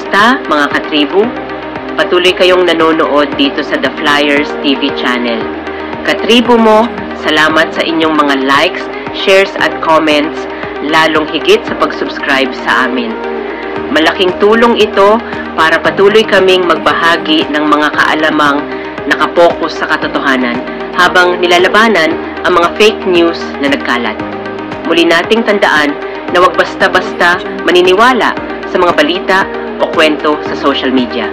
Kamusta mga katribu? Patuloy kayong nanonood dito sa The Flyers TV channel. Katribu mo, salamat sa inyong mga likes, shares at comments, lalong higit sa pag-subscribe sa amin. Malaking tulong ito para patuloy kaming magbahagi ng mga kaalamang nakapokus sa katotohanan habang nilalabanan ang mga fake news na nagkalat. Muli nating tandaan na huwag basta-basta maniniwala sa mga balita o kwento sa social media.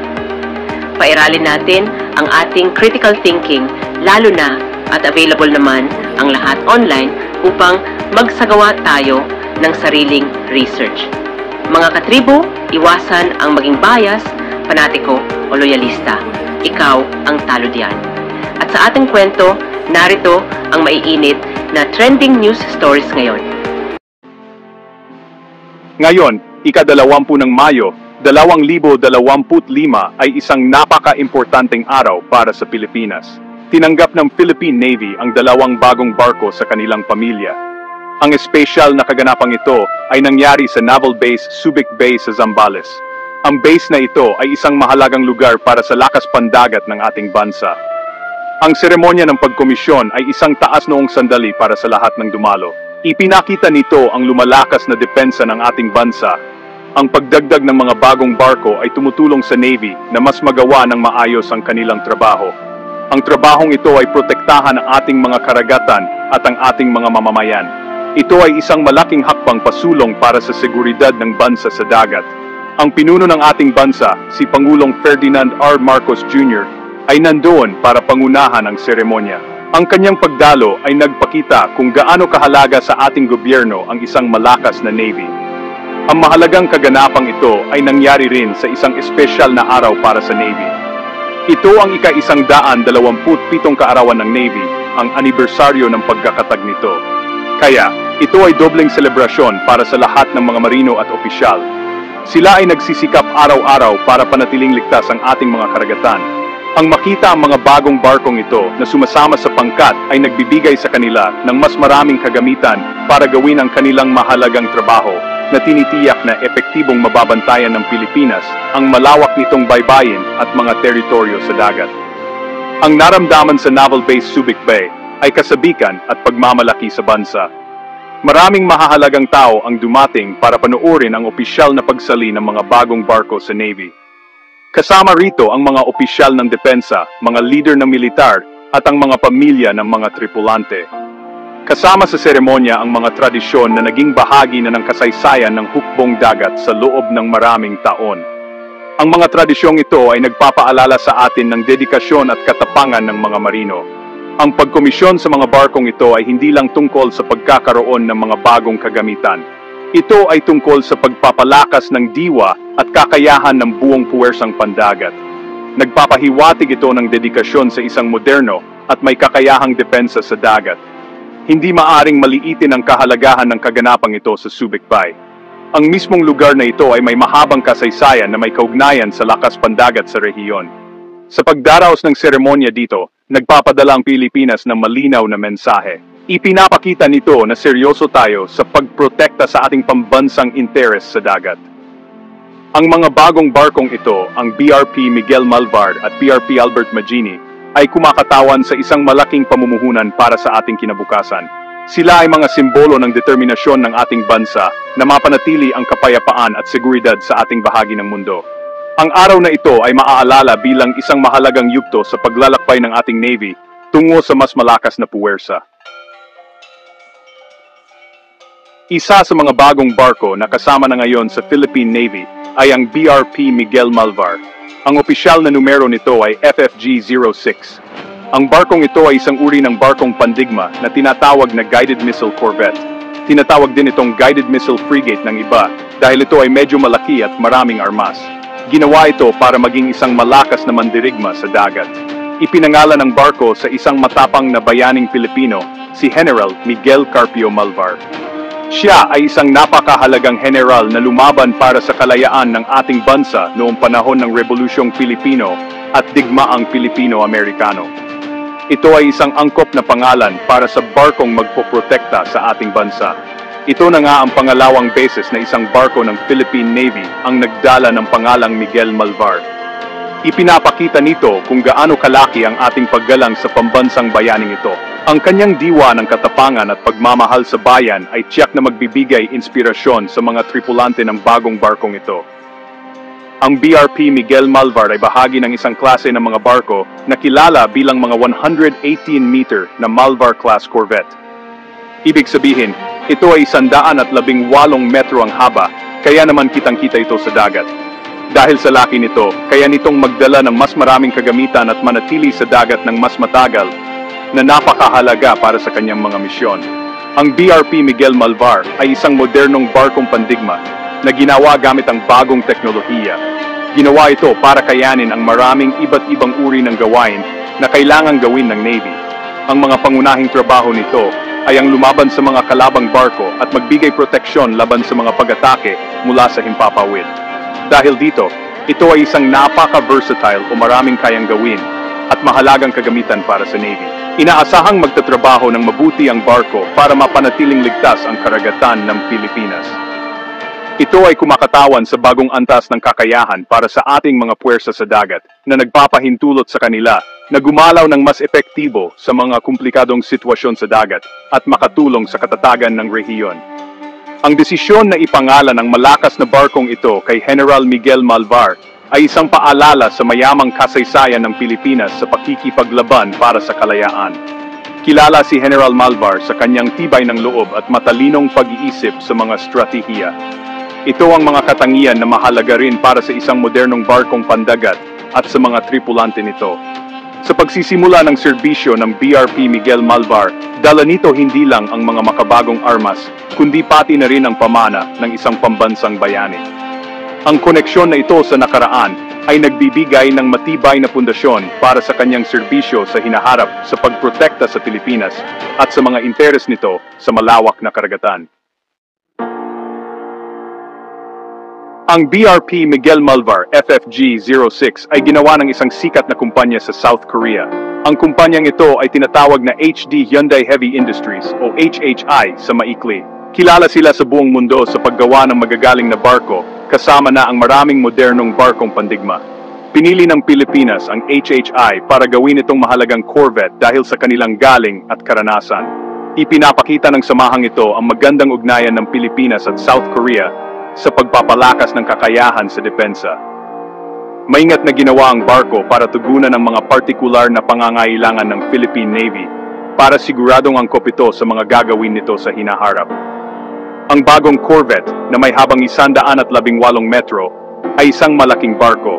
Pairalin natin ang ating critical thinking, lalo na at available naman ang lahat online upang magsagawa tayo ng sariling research. Mga katribo, iwasan ang maging bias, panatiko o loyalista. Ikaw ang talo diyan. At sa ating kwento, narito ang maiinit na trending news stories ngayon. Ngayon, ika-20 ng Mayo, 2025 ay isang napaka-importanteng araw para sa Pilipinas. Tinanggap ng Philippine Navy ang 2 bagong barko sa kanilang pamilya. Ang espesyal na kaganapang ito ay nangyari sa Naval Base Subic Bay sa Zambales. Ang base na ito ay isang mahalagang lugar para sa lakas pandagat ng ating bansa. Ang seremonya ng pagkomisyon ay isang taas noong sandali para sa lahat ng dumalo. Ipinakita nito ang lumalakas na depensa ng ating bansa. Ang pagdagdag ng mga bagong barko ay tumutulong sa Navy na mas magawa ng maayos ang kanilang trabaho. Ang trabahong ito ay protektahan ang ating mga karagatan at ang ating mga mamamayan. Ito ay isang malaking hakbang pasulong para sa seguridad ng bansa sa dagat. Ang pinuno ng ating bansa, si Pangulong Ferdinand R. Marcos Jr., ay nandoon para pangunahan ang seremonya. Ang kanyang pagdalo ay nagpakita kung gaano kahalaga sa ating gobyerno ang isang malakas na Navy. Ang mahalagang kaganapang ito ay nangyari rin sa isang espesyal na araw para sa Navy. Ito ang ika-127 kaarawan ng Navy, ang anibersaryo ng pagkakatag nito. Kaya, ito ay dobleng selebrasyon para sa lahat ng mga marino at opisyal. Sila ay nagsisikap araw-araw para panatiling ligtas ang ating mga karagatan. Ang makita ang mga bagong barkong ito na sumasama sa pangkat ay nagbibigay sa kanila ng mas maraming kagamitan para gawin ang kanilang mahalagang trabaho na tinitiyak na epektibong mababantayan ng Pilipinas ang malawak nitong baybayin at mga teritoryo sa dagat. Ang naramdaman sa Naval Base Subic Bay ay kasabikan at pagmamalaki sa bansa. Maraming mahahalagang tao ang dumating para panoorin ang opisyal na pagsali ng mga bagong barko sa Navy. Kasama rito ang mga opisyal ng depensa, mga leader ng militar, at ang mga pamilya ng mga tripulante. Kasama sa seremonya ang mga tradisyon na naging bahagi na ng kasaysayan ng hukbong dagat sa loob ng maraming taon. Ang mga tradisyong ito ay nagpapaalala sa atin ng dedikasyon at katapangan ng mga marino. Ang pagkomisyon sa mga barkong ito ay hindi lang tungkol sa pagkakaroon ng mga bagong kagamitan. Ito ay tungkol sa pagpapalakas ng diwa at kakayahan ng buong puwersang pandagat. Nagpapahiwatig ito ng dedikasyon sa isang moderno at may kakayahang depensa sa dagat. Hindi maaring maliitin ang kahalagahan ng kaganapang ito sa Subic Bay. Ang mismong lugar na ito ay may mahabang kasaysayan na may kaugnayan sa lakas pandagat sa rehiyon. Sa pagdaraos ng seremonya dito, nagpapadala ang Pilipinas ng malinaw na mensahe. Ipinapakita nito na seryoso tayo sa pagprotekta sa ating pambansang interes sa dagat. Ang mga bagong barkong ito, ang BRP Miguel Malvar at PRP Albert Magini, ay kumakatawan sa isang malaking pamumuhunan para sa ating kinabukasan. Sila ay mga simbolo ng determinasyon ng ating bansa na mapanatili ang kapayapaan at seguridad sa ating bahagi ng mundo. Ang araw na ito ay maaalala bilang isang mahalagang yugto sa paglalakbay ng ating Navy tungo sa mas malakas na puwersa. Isa sa mga bagong barko na kasama na ngayon sa Philippine Navy ay ang BRP Miguel Malvar. Ang opisyal na numero nito ay FFG-06. Ang barkong ito ay isang uri ng barkong pandigma na tinatawag na guided missile corvette. Tinatawag din itong guided missile frigate ng iba dahil ito ay medyo malaki at maraming armas. Ginawa ito para maging isang malakas na mandirigma sa dagat. Ipinangalan ang barko sa isang matapang na bayaning Pilipino, si General Miguel Carpio Malvar. Siya ay isang napakahalagang general na lumaban para sa kalayaan ng ating bansa noong panahon ng Rebolusyong Pilipino at digmaang Pilipino-Amerikano. Ito ay isang angkop na pangalan para sa barkong magpoprotekta sa ating bansa. Ito na nga ang pangalawang beses na isang barko ng Philippine Navy ang nagdala ng pangalang Miguel Malvar. Ipinapakita nito kung gaano kalaki ang ating paggalang sa pambansang bayaning ito. Ang kanyang diwa ng katapangan at pagmamahal sa bayan ay tiyak na magbibigay inspirasyon sa mga tripulante ng bagong barkong ito. Ang BRP Miguel Malvar ay bahagi ng isang klase ng mga barko na kilala bilang mga 118-meter na Malvar-class corvette. Ibig sabihin, ito ay 118 metro ang haba, kaya naman kitang-kita ito sa dagat. Dahil sa laki nito, kaya nitong magdala ng mas maraming kagamitan at manatili sa dagat ng mas matagal na napakahalaga para sa kanyang mga misyon. Ang BRP Miguel Malvar ay isang modernong barkong pandigma na ginawa gamit ang bagong teknolohiya. Ginawa ito para kayanin ang maraming iba't ibang uri ng gawain na kailangang gawin ng Navy. Ang mga pangunahing trabaho nito ay ang lumaban sa mga kalabang barko at magbigay proteksyon laban sa mga pag-atake mula sa himpapawid. Dahil dito, ito ay isang napaka-versatile o maraming kayang gawin at mahalagang kagamitan para sa Navy. Inaasahang magtatrabaho ng mabuti ang barko para mapanatiling ligtas ang karagatan ng Pilipinas. Ito ay kumakatawan sa bagong antas ng kakayahan para sa ating mga puwersa sa dagat na nagpapahintulot sa kanila na gumalaw ng mas epektibo sa mga komplikadong sitwasyon sa dagat at makatulong sa katatagan ng rehiyon. Ang desisyon na ipangalan ang malakas na barkong ito kay General Miguel Malvar ay isang paalala sa mayamang kasaysayan ng Pilipinas sa pakikipaglaban para sa kalayaan. Kilala si General Malvar sa kanyang tibay ng loob at matalinong pag-iisip sa mga estratehiya. Ito ang mga katangian na mahalaga rin para sa isang modernong barkong pandagat at sa mga tripulante nito. Sa pagsisimula ng serbisyo ng BRP Miguel Malvar, dala nito hindi lang ang mga makabagong armas, kundi pati na rin ang pamana ng isang pambansang bayani. Ang koneksyon na ito sa nakaraan ay nagbibigay ng matibay na pundasyon para sa kanyang serbisyo sa hinaharap sa pagprotekta sa Pilipinas at sa mga interes nito sa malawak na karagatan. Ang BRP Miguel Malvar FFG-06 ay ginawa ng isang sikat na kumpanya sa South Korea. Ang kumpanyang ito ay tinatawag na HD Hyundai Heavy Industries o HHI sa maikli. Kilala sila sa buong mundo sa paggawa ng magagaling na barko, kasama na ang maraming modernong barkong pandigma. Pinili ng Pilipinas ang HHI para gawin itong mahalagang corvette dahil sa kanilang galing at karanasan. Ipinapakita ng samahang ito ang magandang ugnayan ng Pilipinas at South Korea sa pagpapalakas ng kakayahan sa depensa. Maingat na ginawa ang barko para tugunan ang mga partikular na pangangailangan ng Philippine Navy para siguradong angkop ito sa mga gagawin nito sa hinaharap. Ang bagong corvette na may habang 118 metro ay isang malaking barko.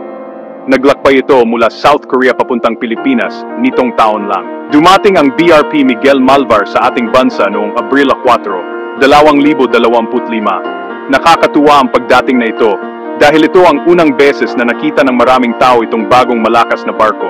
Naglakbay ito mula South Korea papuntang Pilipinas nitong taon lang. Dumating ang BRP Miguel Malvar sa ating bansa noong Abril 4, 2025. Nakakatuwa ang pagdating na ito dahil ito ang unang beses na nakita ng maraming tao itong bagong malakas na barko.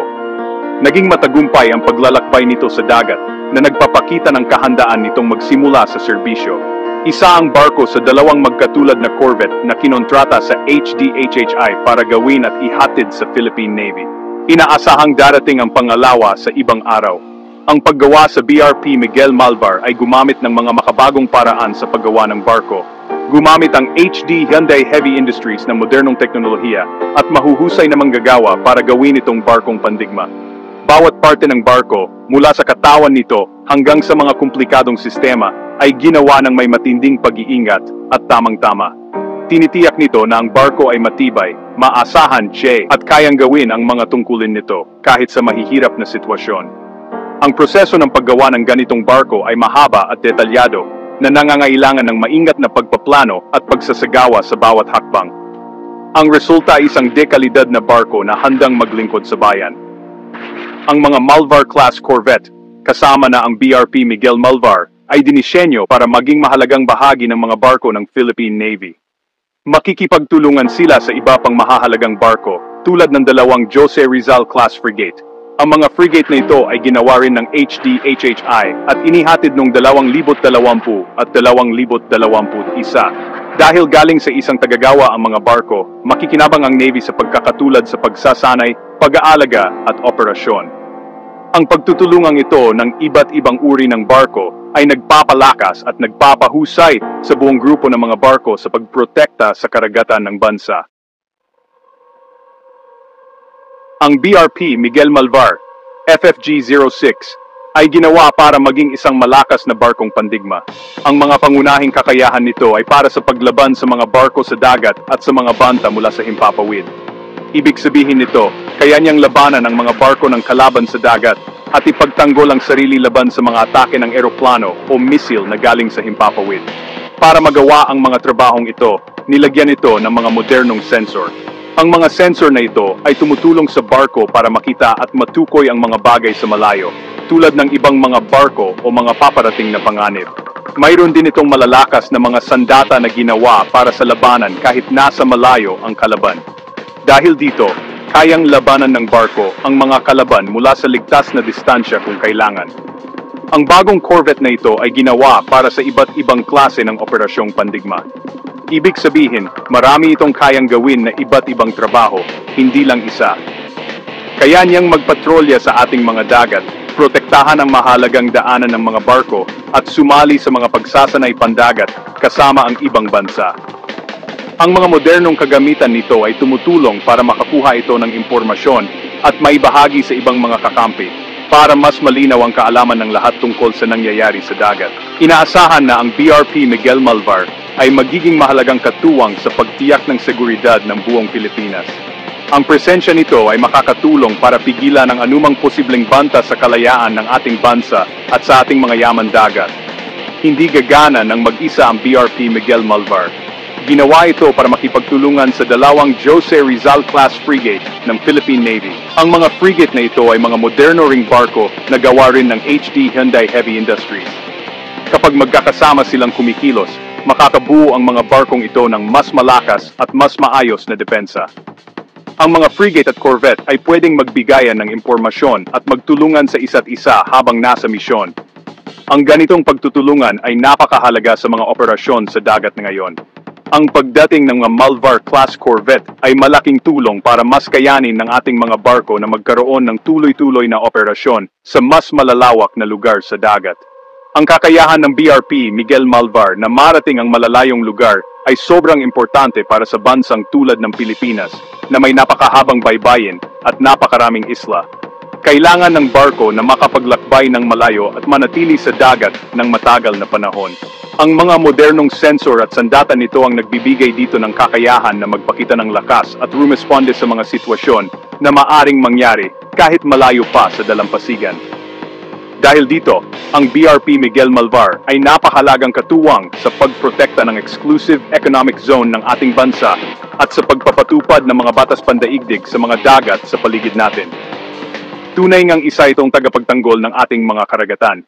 Naging matagumpay ang paglalakbay nito sa dagat na nagpapakita ng kahandaan nitong magsimula sa serbisyo. Isa ang barko sa dalawang magkatulad na corvette na kinontrata sa HDHHI para gawin at ihatid sa Philippine Navy. Inaasahang darating ang pangalawa sa ibang araw. Ang paggawa sa BRP Miguel Malvar ay gumamit ng mga makabagong paraan sa paggawa ng barko. Gumamit ang HD Hyundai Heavy Industries ng modernong teknolohiya at mahuhusay na manggagawa para gawin itong barkong pandigma. Bawat parte ng barko, mula sa katawan nito hanggang sa mga komplikadong sistema, ay ginawa ng may matinding pag-iingat at tamang-tama. Tinitiyak nito na ang barko ay matibay, maasahan, at kayang gawin ang mga tungkulin nito kahit sa mahihirap na sitwasyon. Ang proseso ng paggawa ng ganitong barko ay mahaba at detalyado, na nangangailangan ng maingat na pagpaplano at pagsasagawa sa bawat hakbang. Ang resulta ay isang dekalidad na barko na handang maglingkod sa bayan. Ang mga Malvar-class corvette, kasama na ang BRP Miguel Malvar, ay dinisenyo para maging mahalagang bahagi ng mga barko ng Philippine Navy. Makikipagtulungan sila sa iba pang mahahalagang barko, tulad ng dalawang Jose Rizal-class frigate. Ang mga frigate na ito ay ginawa rin ng HDHHI at inihatid noong 2020 at 2021. Dahil galing sa isang tagagawa ang mga barko, makikinabang ang Navy sa pagkakatulad sa pagsasanay, pag-aalaga at operasyon. Ang pagtutulungang ito ng iba't ibang uri ng barko ay nagpapalakas at nagpapahusay sa buong grupo ng mga barko sa pagprotekta sa karagatan ng bansa. Ang BRP Miguel Malvar, FFG-06, ay ginawa para maging isang malakas na barkong pandigma. Ang mga pangunahing kakayahan nito ay para sa paglaban sa mga barko sa dagat at sa mga banta mula sa himpapawid. Ibig sabihin nito, kaya niyang labanan ang mga barko ng kalaban sa dagat at ipagtanggol ang sarili laban sa mga atake ng eroplano o misil na galing sa himpapawid. Para magawa ang mga trabahong ito, nilagyan ito ng mga modernong sensor. Ang mga sensor na ito ay tumutulong sa barko para makita at matukoy ang mga bagay sa malayo, tulad ng ibang mga barko o mga paparating na panganib. Mayroon din itong malalakas na mga sandata na ginawa para sa labanan kahit nasa malayo ang kalaban. Dahil dito, kayang labanan ng barko ang mga kalaban mula sa ligtas na distansya kung kailangan. Ang bagong corvette na ito ay ginawa para sa iba't ibang klase ng operasyong pandigma. Ibig sabihin, marami itong kayang gawin na iba't ibang trabaho, hindi lang isa. Kaya niyang magpatrolya sa ating mga dagat, protektahan ang mahalagang daanan ng mga barko at sumali sa mga pagsasanay pandagat kasama ang ibang bansa. Ang mga modernong kagamitan nito ay tumutulong para makakuha ito ng impormasyon at maibahagi sa ibang mga kakampi para mas malinaw ang kaalaman ng lahat tungkol sa nangyayari sa dagat. Inaasahan na ang BRP Miguel Malvar ay magiging mahalagang katuwang sa pagtiyak ng seguridad ng buong Pilipinas. Ang presensya nito ay makakatulong para pigilan ang anumang posibleng banta sa kalayaan ng ating bansa at sa ating mga yaman dagat. Hindi gagana ng mag-isa ang BRP Miguel Malvar. Ginawa ito para makipagtulungan sa dalawang Jose Rizal class frigate ng Philippine Navy. Ang mga frigate na ito ay mga moderno ring barko na gawa rin ng HD Hyundai Heavy Industries. Kapag magkakasama silang kumikilos, makakabuo ang mga barkong ito ng mas malakas at mas maayos na depensa. Ang mga frigate at corvette ay pwedeng magbigayan ng impormasyon at magtulungan sa isa't isa habang nasa misyon. Ang ganitong pagtutulungan ay napakahalaga sa mga operasyon sa dagat ngayon. Ang pagdating ng mga Malvar-class corvette ay malaking tulong para mas kayanin ng ating mga barko na magkaroon ng tuloy-tuloy na operasyon sa mas malalawak na lugar sa dagat. Ang kakayahan ng BRP Miguel Malvar na marating ang malalayong lugar ay sobrang importante para sa bansang tulad ng Pilipinas na may napakahabang baybayin at napakaraming isla. Kailangan ng barko na makapaglakbay ng malayo at manatili sa dagat ng matagal na panahon. Ang mga modernong sensor at sandata nito ang nagbibigay dito ng kakayahan na magpakita ng lakas at rumesponde sa mga sitwasyon na maaring mangyari kahit malayo pa sa dalampasigan. Dahil dito, ang BRP Miguel Malvar ay napakahalagang katuwang sa pagprotekta ng exclusive economic zone ng ating bansa at sa pagpapatupad ng mga batas pandaigdig sa mga dagat sa paligid natin. Tunay ngang isa itong tagapagtanggol ng ating mga karagatan.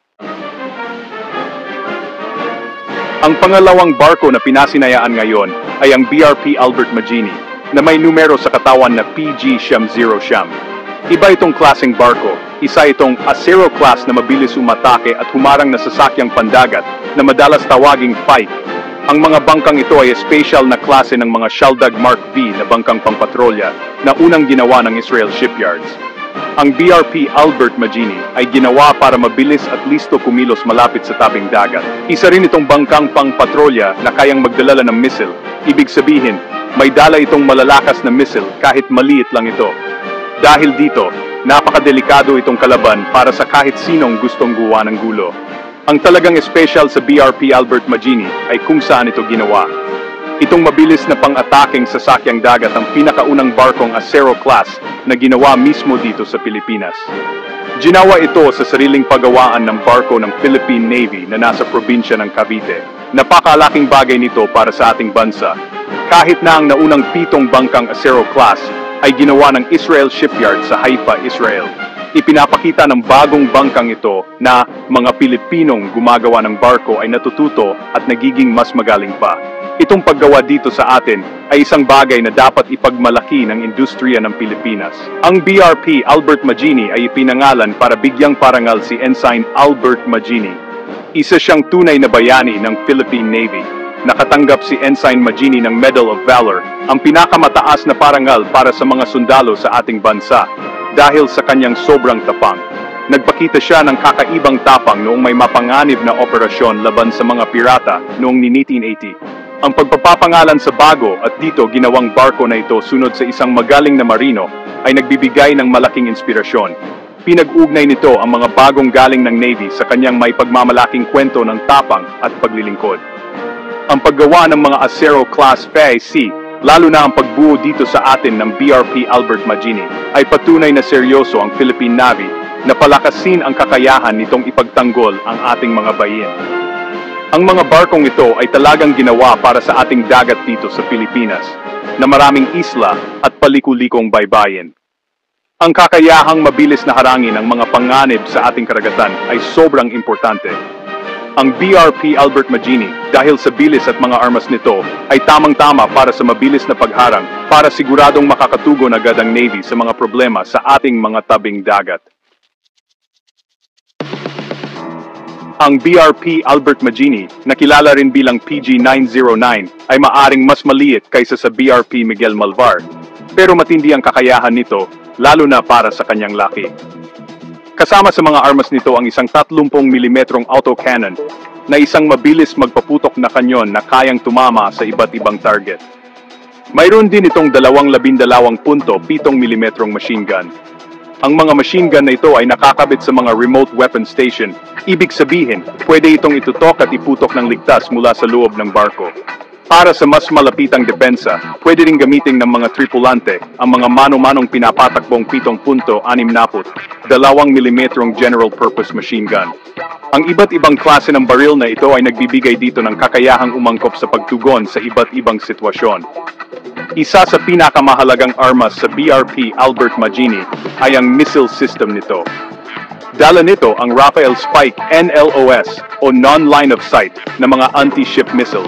Ang pangalawang barko na pinasinayaan ngayon ay ang BRP Albert Magini na may numero sa katawan na PG-00. Iba itong klaseng barko, isa itong Acero class na mabilis umatake at humarang na sasakyang pandagat na madalas tawaging Pike. Ang mga bangkang ito ay special na klase ng mga Shaldag Mark V na bangkang pampatrolya na unang ginawa ng Israel Shipyards. Ang BRP Albert Magini ay ginawa para mabilis at listo kumilos malapit sa tabing dagat. Isa rin itong bangkang pangpatrolya na kayang magdala ng missile. Ibig sabihin, may dala itong malalakas na missile kahit maliit lang ito. Dahil dito, napakadelikado itong kalaban para sa kahit sinong gustong gumawa ng gulo. Ang talagang special sa BRP Albert Magini ay kung saan ito ginawa. Itong mabilis na pang-ataking sasakyang dagat ang pinakaunang barkong Acero class na ginawa mismo dito sa Pilipinas. Ginawa ito sa sariling paggawaan ng barko ng Philippine Navy na nasa probinsya ng Cavite. Napakalaking bagay nito para sa ating bansa. Kahit na ang naunang 7 bangkang Acero class ay ginawa ng Israel Shipyard sa Haifa, Israel. Ipinapakita ng bagong bangkang ito na mga Pilipinong gumagawa ng barko ay natututo at nagiging mas magaling pa. Itong paggawa dito sa atin ay isang bagay na dapat ipagmalaki ng industriya ng Pilipinas. Ang BRP Albert Magini ay ipinangalan para bigyang parangal si Ensign Albert Magini. Isa siyang tunay na bayani ng Philippine Navy. Nakatanggap si Ensign Magini ng Medal of Valor, ang pinakamataas na parangal para sa mga sundalo sa ating bansa, dahil sa kanyang sobrang tapang. Nagpakita siya ng kakaibang tapang noong may mapanganib na operasyon laban sa mga pirata noong 1980. Ang pagpapapangalan sa bago at dito ginawang barko na ito sunod sa isang magaling na marino ay nagbibigay ng malaking inspirasyon. Pinag-ugnay nito ang mga bagong galing ng Navy sa kanyang may pagmamalaking kwento ng tapang at paglilingkod. Ang paggawa ng mga Acero-class PAC, lalo na ang pagbuo dito sa atin ng BRP Albert Magini, ay patunay na seryoso ang Philippine Navy na palakasin ang kakayahan nitong ipagtanggol ang ating mga bayin. Ang mga barkong ito ay talagang ginawa para sa ating dagat dito sa Pilipinas, na maraming isla at paliku-likong baybayin. Ang kakayahang mabilis na harangin ang mga panganib sa ating karagatan ay sobrang importante. Ang BRP Albert Magini, dahil sa bilis at mga armas nito, ay tamang-tama para sa mabilis na pagharang para siguradong makakatugon agad ang Navy sa mga problema sa ating mga tabing dagat. Ang BRP Albert Magini, na kilala rin bilang PG-909, ay maaring mas maliit kaysa sa BRP Miguel Malvar, pero matindi ang kakayahan nito, lalo na para sa kanyang laki. Kasama sa mga armas nito ang isang 30mm autocannon na isang mabilis magpaputok na kanyon na kayang tumama sa iba't ibang target. Mayroon din itong 12.7mm machine gun. Ang mga machine gun na ito ay nakakabit sa mga remote weapon station. Ibig sabihin, pwede itong itutok at iputok ng ligtas mula sa loob ng barko. Para sa mas malapitang depensa, pwede rin gamitin ng mga tripulante ang mga mano-manong pinapatakbong 7.60 2mm general purpose machine gun. Ang iba't ibang klase ng baril na ito ay nagbibigay dito ng kakayahang umangkop sa pagtugon sa iba't ibang sitwasyon. Isa sa pinakamahalagang armas sa BRP Albert Magini ay ang missile system nito. Dala nito ang Rafael Spike NLOS o non-line of sight na mga anti-ship missile.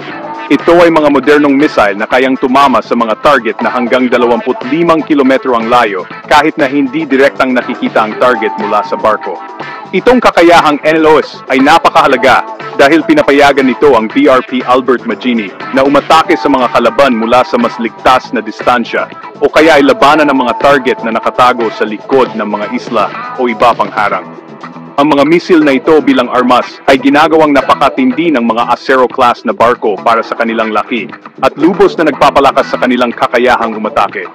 Ito ay mga modernong missile na kayang tumama sa mga target na hanggang 25 kilometro ang layo kahit na hindi direktang nakikita ang target mula sa barko. Itong kakayahang NLOS ay napakahalaga dahil pinapayagan nito ang BRP Albert Magini na umatake sa mga kalaban mula sa mas ligtas na distansya o kaya ay labanan ng mga target na nakatago sa likod ng mga isla o iba pang harang. Ang mga misil na ito bilang armas ay ginagawang napakatindi ng mga Acero-class na barko para sa kanilang laki at lubos na nagpapalakas sa kanilang kakayahang umatake.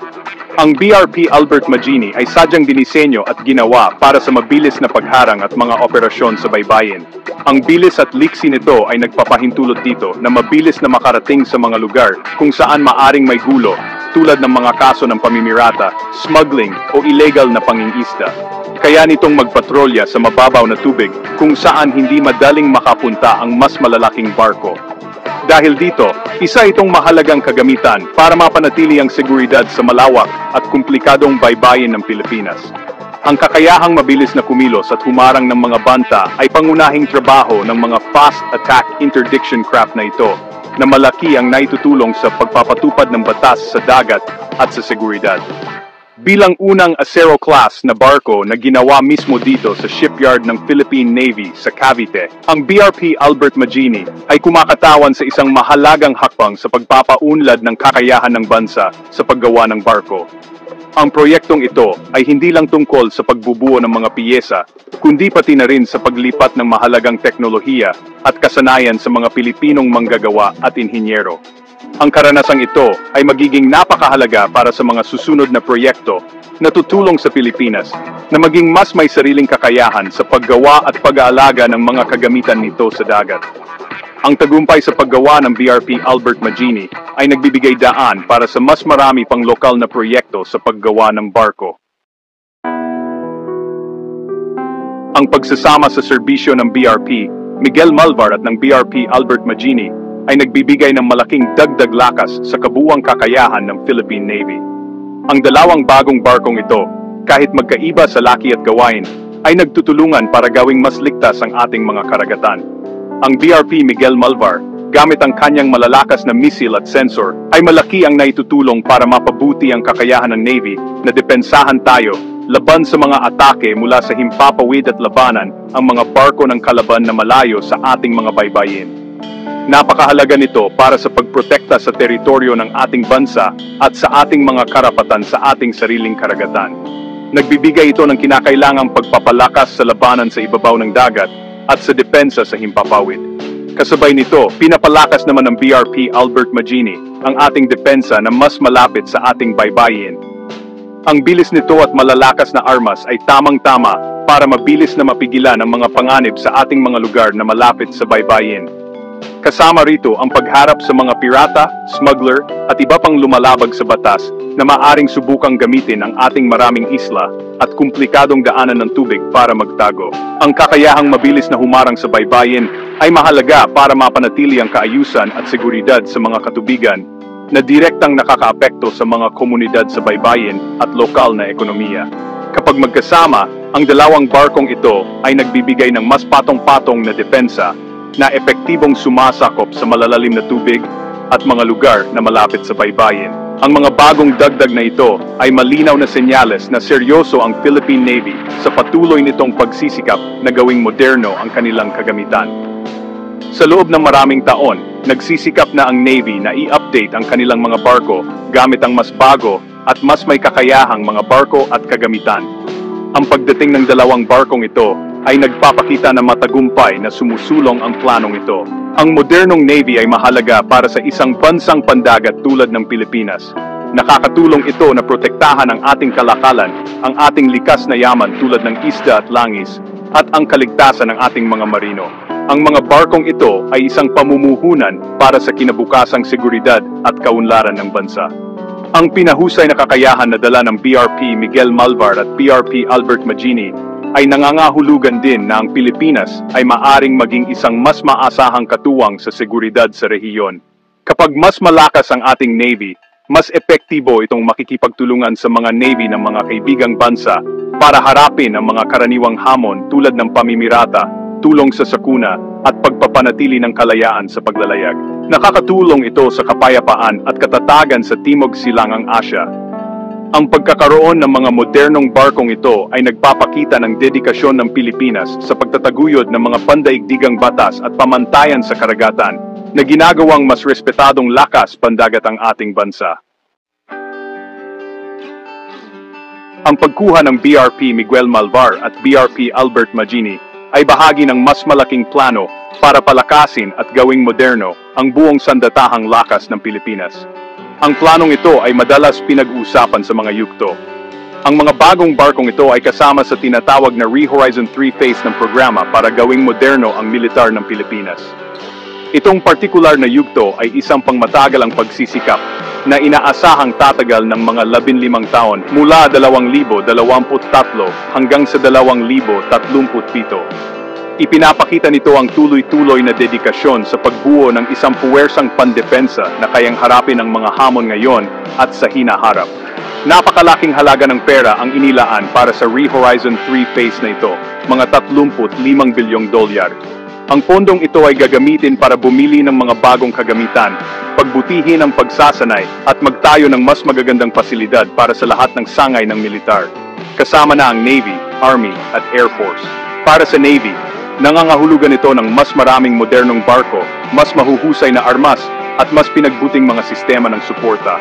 Ang BRP Albert Magini ay sadyang dinisenyo at ginawa para sa mabilis na pagharang at mga operasyon sa baybayin. Ang bilis at liksi nito ay nagpapahintulot dito na mabilis na makarating sa mga lugar kung saan maaring may gulo, tulad ng mga kaso ng pamimirata, smuggling o illegal na pangingisda. Kaya nitong magpatrolya sa mababaw na tubig kung saan hindi madaling makapunta ang mas malalaking barko. Dahil dito, isa itong mahalagang kagamitan para mapanatili ang seguridad sa malawak at komplikadong baybayin ng Pilipinas. Ang kakayahang mabilis na kumilos at humarang ng mga banta ay pangunahing trabaho ng mga fast attack interdiction craft na ito, na malaki ang naitutulong sa pagpapatupad ng batas sa dagat at sa seguridad. Bilang unang Acero-class na barko na ginawa mismo dito sa shipyard ng Philippine Navy sa Cavite, ang BRP Albert Magini ay kumakatawan sa isang mahalagang hakbang sa pagpapaunlad ng kakayahan ng bansa sa paggawa ng barko. Ang proyektong ito ay hindi lang tungkol sa pagbubuo ng mga piyesa, kundi pati na rin sa paglipat ng mahalagang teknolohiya at kasanayan sa mga Pilipinong manggagawa at inhinyero. Ang karanasang ito ay magiging napakahalaga para sa mga susunod na proyekto na tutulong sa Pilipinas na maging mas may sariling kakayahan sa paggawa at pag-aalaga ng mga kagamitan nito sa dagat. Ang tagumpay sa paggawa ng BRP Albert Magini ay nagbibigay daan para sa mas marami pang lokal na proyekto sa paggawa ng barko. Ang pagsasama sa serbisyo ng BRP Miguel Malvar at ng BRP Albert Magini ay nagbibigay ng malaking dagdag lakas sa kabuuang kakayahan ng Philippine Navy. Ang dalawang bagong barkong ito, kahit magkaiba sa laki at gawain, ay nagtutulungan para gawing mas ligtas ang ating mga karagatan. Ang BRP Miguel Malvar, gamit ang kanyang malalakas na missile at sensor, ay malaki ang naitutulong para mapabuti ang kakayahan ng Navy na depensahan tayo laban sa mga atake mula sa himpapawid at labanan ang mga barko ng kalaban na malayo sa ating mga baybayin. Napakahalaga nito para sa pagprotekta sa teritoryo ng ating bansa at sa ating mga karapatan sa ating sariling karagatan. Nagbibigay ito ng kinakailangang pagpapalakas sa labanan sa ibabaw ng dagat at sa depensa sa himpapawid. Kasabay nito, pinapalakas naman ng BRP Albert Magini ang ating depensa na mas malapit sa ating baybayin. Ang bilis nito at malalakas na armas ay tamang-tama para mabilis na mapigilan ang mga panganib sa ating mga lugar na malapit sa baybayin. Kasama rito ang pagharap sa mga pirata, smuggler at iba pang lumalabag sa batas na maaring subukang gamitin ang ating maraming isla at komplikadong daanan ng tubig para magtago. Ang kakayahang mabilis na humarang sa baybayin ay mahalaga para mapanatili ang kaayusan at seguridad sa mga katubigan na direktang nakakaapekto sa mga komunidad sa baybayin at lokal na ekonomiya. Kapag magkasama, ang dalawang barkong ito ay nagbibigay ng mas patong-patong na depensa na epektibong sumasakop sa malalalim na tubig at mga lugar na malapit sa baybayin. Ang mga bagong dagdag na ito ay malinaw na senyales na seryoso ang Philippine Navy sa patuloy nitong pagsisikap na gawing moderno ang kanilang kagamitan. Sa loob ng maraming taon, nagsisikap na ang Navy na i-update ang kanilang mga barko gamit ang mas bago at mas may kakayahang mga barko at kagamitan. Ang pagdating ng dalawang barkong ito ay nagpapakita na matagumpay na sumusulong ang planong ito. Ang modernong Navy ay mahalaga para sa isang bansang pandagat tulad ng Pilipinas. Nakakatulong ito na protektahan ang ating kalakalan, ang ating likas na yaman tulad ng isda at langis, at ang kaligtasan ng ating mga marino. Ang mga barkong ito ay isang pamumuhunan para sa kinabukasang seguridad at kaunlaran ng bansa. Ang pinahusay na kakayahan na dala ng BRP Miguel Malvar at BRP Albert Magini ay nangangahulugan din na ang Pilipinas ay maaring maging isang mas maasahang katuwang sa seguridad sa rehiyon. Kapag mas malakas ang ating Navy, mas epektibo itong makikipagtulungan sa mga Navy ng mga kaibigang bansa para harapin ang mga karaniwang hamon tulad ng pamimirata, tulong sa sakuna, at pagpapanatili ng kalayaan sa paglalayag. Nakakatulong ito sa kapayapaan at katatagan sa Timog Silangang Asya. Ang pagkakaroon ng mga modernong barkong ito ay nagpapakita ng dedikasyon ng Pilipinas sa pagtataguyod ng mga pandaigdigang batas at pamantayan sa karagatan na ginagawang mas respetadong lakas pandagat ang ating bansa. Ang pagkuha ng BRP Miguel Malvar at BRP Albert Magini ay bahagi ng mas malaking plano para palakasin at gawing moderno ang buong sandatahang lakas ng Pilipinas. Ang planong ito ay madalas pinag-uusapan sa mga yugto. Ang mga bagong barkong ito ay kasama sa tinatawag na Re-Horizon 3 phase ng programa para gawing moderno ang militar ng Pilipinas. Itong partikular na yugto ay isang pangmatagal ang pagsisikap na inaasahang tatagal ng mga 15 taon mula 2023 hanggang sa 2037. Ipinapakita nito ang tuloy-tuloy na dedikasyon sa pagbuo ng isang puwersang pandepensa na kayang harapin ang mga hamon ngayon at sa hinaharap. Napakalaking halaga ng pera ang inilaan para sa Re-Horizon 3 phase na ito, mga 35 bilyong dolyar. Ang pondong ito ay gagamitin para bumili ng mga bagong kagamitan, pagbutihin ang pagsasanay at magtayo ng mas magagandang pasilidad para sa lahat ng sangay ng militar. Kasama na ang Navy, Army at Air Force. Para sa Navy, nangangahulugan ito ng mas maraming modernong barko, mas mahuhusay na armas, at mas pinagbuting mga sistema ng suporta.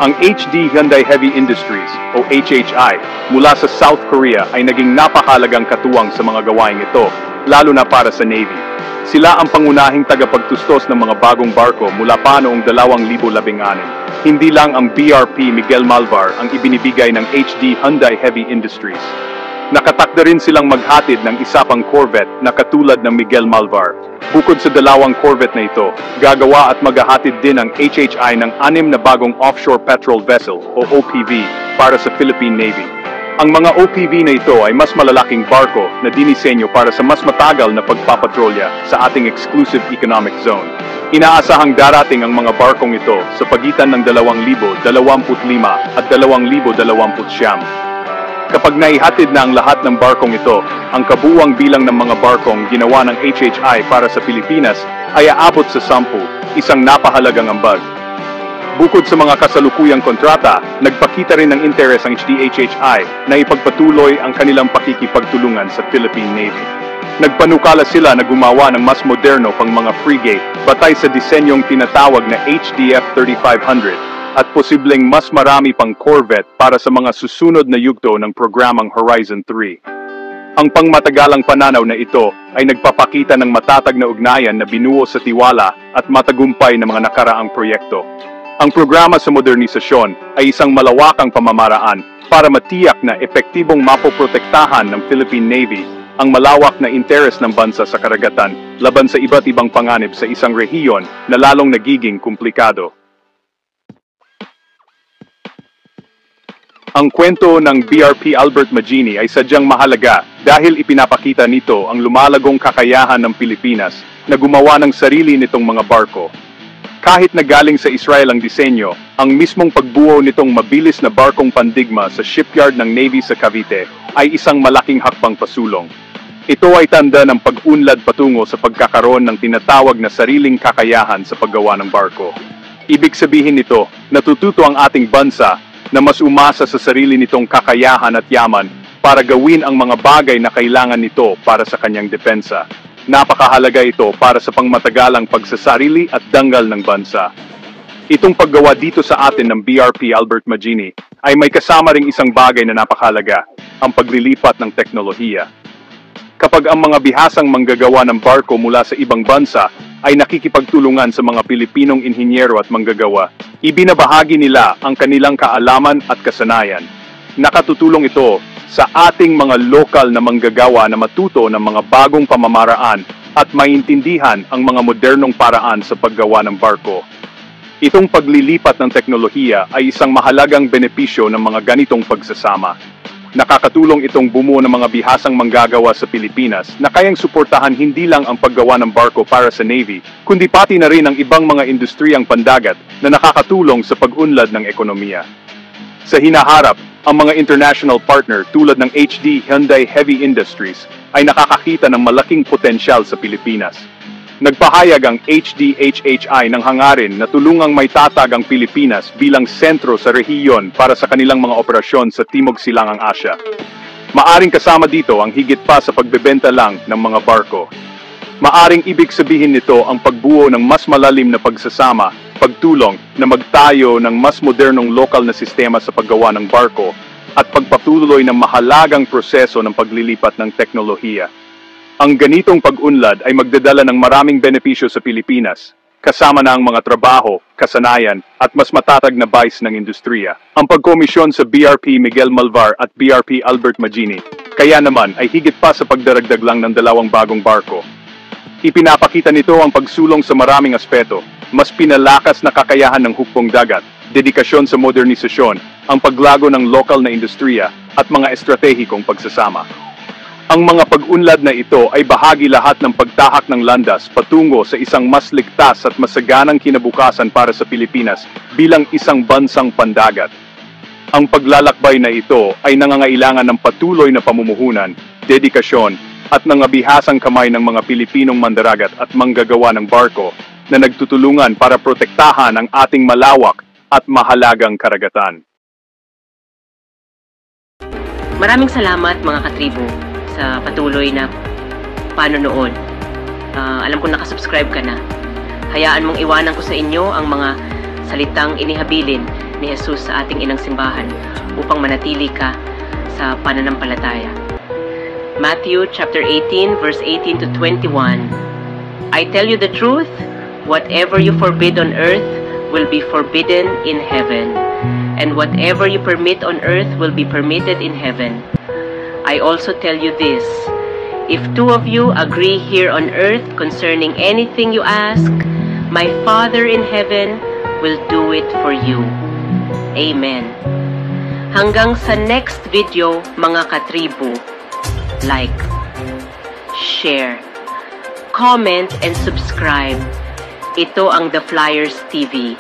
Ang HD Hyundai Heavy Industries o HHI mula sa South Korea ay naging napakahalagang katuwang sa mga gawaing ito, lalo na para sa Navy. Sila ang pangunahing tagapagtustos ng mga bagong barko mula pa noong 2016. Hindi lang ang BRP Miguel Malvar ang ibinibigay ng HD Hyundai Heavy Industries. Nakatakda rin silang maghatid ng isa pang Corvette na katulad ng Miguel Malvar. Bukod sa 2 Corvette na ito, gagawa at maghahatid din ang HHI ng 6 na bagong offshore patrol vessel o OPV para sa Philippine Navy. Ang mga OPV na ito ay mas malalaking barko na dinisenyo para sa mas matagal na pagpapatrolya sa ating exclusive economic zone. Inaasahang darating ang mga barkong ito sa pagitan ng 2025 at 2029. Kapag naihatid na ang lahat ng barkong ito, ang kabuuang bilang ng mga barkong ginawa ng HHI para sa Pilipinas ay aabot sa 10, isang napahalagang ambag. Bukod sa mga kasalukuyang kontrata, nagpakita rin ng interes ang HDHHI na ipagpatuloy ang kanilang pakikipagtulungan sa Philippine Navy. Nagpanukala sila na gumawa ng mas moderno pang mga frigate batay sa disenyong tinatawag na HDF 3500 at posibleng mas marami pang Corvette para sa mga susunod na yugto ng programang Horizon 3. Ang pangmatagalang pananaw na ito ay nagpapakita ng matatag na ugnayan na binuo sa tiwala at matagumpay na mga nakaraang proyekto. Ang programa sa modernisasyon ay isang malawakang pamamaraan para matiyak na epektibong mapoprotektahan ng Philippine Navy ang malawak na interes ng bansa sa karagatan laban sa iba't ibang panganib sa isang rehiyon na lalong nagiging komplikado. Ang kwento ng BRP Albert Magini ay sadyang mahalaga dahil ipinapakita nito ang lumalagong kakayahan ng Pilipinas na gumawa ng sarili nitong mga barko. Kahit na galing sa Israel ang disenyo, ang mismong pagbuo nitong mabilis na barkong pandigma sa shipyard ng Navy sa Cavite ay isang malaking hakbang pasulong. Ito ay tanda ng pag-unlad patungo sa pagkakaroon ng tinatawag na sariling kakayahan sa paggawa ng barko. Ibig sabihin nito, natututo ang ating bansa na mas umasa sa sarili nitong kakayahan at yaman para gawin ang mga bagay na kailangan nito para sa kanyang depensa. Napakahalaga ito para sa pangmatagalang pagsasarili at danggal ng bansa. Itong paggawa dito sa atin ng BRP Albert Magini ay may kasama ring isang bagay na napakahalaga, ang paglilipat ng teknolohiya. Kapag ang mga bihasang manggagawa ng barko mula sa ibang bansa ay nakikipagtulungan sa mga Pilipinong inhinyero at manggagawa, ibinabahagi nila ang kanilang kaalaman at kasanayan. Nakatutulong ito sa ating mga lokal na manggagawa na matuto ng mga bagong pamamaraan at maintindihan ang mga modernong paraan sa paggawa ng barko. Itong paglilipat ng teknolohiya ay isang mahalagang benepisyo ng mga ganitong pagsasama. Nakakatulong itong bumuo ng mga bihasang manggagawa sa Pilipinas na kayang suportahan hindi lang ang paggawa ng barko para sa Navy, kundi pati na rin ang ibang mga industriyang pandagat na nakakatulong sa pag-unlad ng ekonomiya. Sa hinaharap, ang mga international partner tulad ng HD Hyundai Heavy Industries ay nakakakita ng malaking potensyal sa Pilipinas. Nagpahayag ang HDHHI ng hangarin na tulungang may tatag ang Pilipinas bilang sentro sa rehiyon para sa kanilang mga operasyon sa Timog Silangang Asya. Maaring kasama dito ang higit pa sa pagbebenta lang ng mga barko. Maaring ibig sabihin nito ang pagbuo ng mas malalim na pagsasama, pagtulong na magtayo ng mas modernong lokal na sistema sa paggawa ng barko at pagpatuloy ng mahalagang proseso ng paglilipat ng teknolohiya. Ang ganitong pag-unlad ay magdadala ng maraming benepisyo sa Pilipinas, kasama na ang mga trabaho, kasanayan, at mas matatag na base ng industriya. Ang pagkomisyon sa BRP Miguel Malvar at BRP Albert Magini, kaya naman ay higit pa sa pagdaragdag lang ng 2 bagong barko. Ipinapakita nito ang pagsulong sa maraming aspeto, mas pinalakas na kakayahan ng hukbong dagat, dedikasyon sa modernisasyon, ang paglago ng lokal na industriya, at mga estratehikong pagsasama. Ang mga pag-unlad na ito ay bahagi lahat ng pagtahak ng landas patungo sa isang mas ligtas at masaganang kinabukasan para sa Pilipinas bilang isang bansang pandagat. Ang paglalakbay na ito ay nangangailangan ng patuloy na pamumuhunan, dedikasyon, at nangabihasang kamay ng mga Pilipinong mandaragat at manggagawa ng barko na nagtutulungan para protektahan ang ating malawak at mahalagang karagatan. Maraming salamat mga katribo sa patuloy na panonood. Alam ko nakasubscribe ka na. Hayaan mong iwanan ko sa inyo ang mga salitang inihabilin ni Jesus sa ating inang simbahan upang manatili ka sa pananampalataya. Matthew chapter 18 verse 18 to 21. I tell you the truth, whatever you forbid on earth will be forbidden in heaven, and whatever you permit on earth will be permitted in heaven. I also tell you this, if 2 of you agree here on earth concerning anything you ask, my Father in heaven will do it for you. Amen. Hanggang sa next video, mga katribo, like, share, comment, and subscribe. Ito ang The Flyers TV.